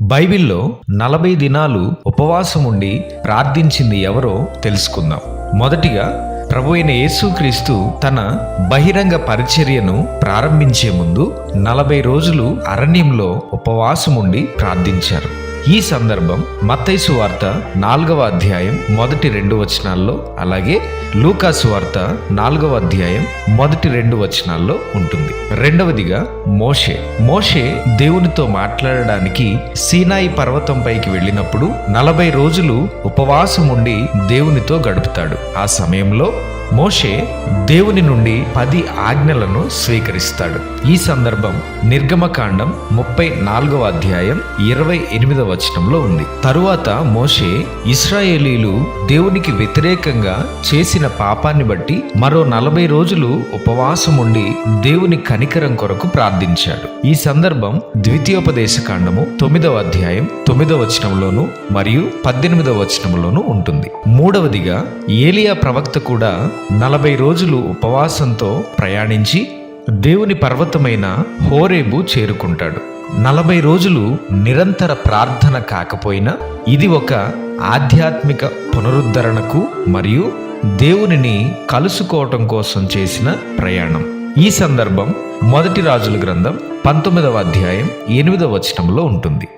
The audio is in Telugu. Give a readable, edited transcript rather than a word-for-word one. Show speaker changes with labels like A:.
A: బైబిల్లో 40 దినాలు ఉపవాసం ఉండి ప్రార్థించింది ఎవరో తెలుసుకుందాం. మొదటిగా ప్రభువైన యేసుక్రీస్తు తన బహిరంగ పరిచర్యను ప్రారంభించే ముందు 40 రోజులు అరణ్యంలో ఉపవాసం ఉండి ప్రార్థించారు. ఈ సందర్భం మత్తయి సువార్త 4వ అధ్యాయం మొదటి 2 వచనాల్లో, అలాగే లూకా సువార్త 4వ అధ్యాయం మొదటి 2 వచనాల్లో ఉంటుంది. రెండవదిగా మోషే దేవునితో మాట్లాడడానికి సీనాయి పర్వతంపైకి వెళ్ళినప్పుడు 40 రోజులు ఉపవాసం ఉండి దేవునితో గడుపుతాడు. ఆ సమయంలో మోషే దేవుని నుండి 10 ఆజ్ఞలను స్వీకరిస్తాడు. ఈ సందర్భం నిర్గమకాండం 34వ అధ్యాయం 28వ వచనంలో ఉంది. తరువాత మోషే ఇశ్రాయేలీలు దేవునికి వ్యతిరేకంగా చేసిన పాపాన్ని బట్టి మరో 40 రోజులు ఉపవాసం ఉండి దేవుని కనికరం కొరకు ప్రార్థించాడు. ఈ సందర్భం ద్వితీయోపదేశకాండము 9వ అధ్యాయం 9వ వచనంలోను మరియు 18వ వచనంలోను ఉంటుంది. మూడవదిగా ఏలియా ప్రవక్త కూడా 40 రోజులు ఉపవాసంతో ప్రయాణించి దేవుని పర్వతమైన హోరేబు చేరుకుంటాడు. 40 రోజులు నిరంతర ప్రార్థన కాకపోయినా ఇది ఒక ఆధ్యాత్మిక పునరుద్ధరణకు మరియు దేవునిని కలుసుకోవటం కోసం చేసిన ప్రయాణం. ఈ సందర్భం మొదటి రాజుల గ్రంథం 19వ అధ్యాయం 8వ వచనంలో ఉంటుంది.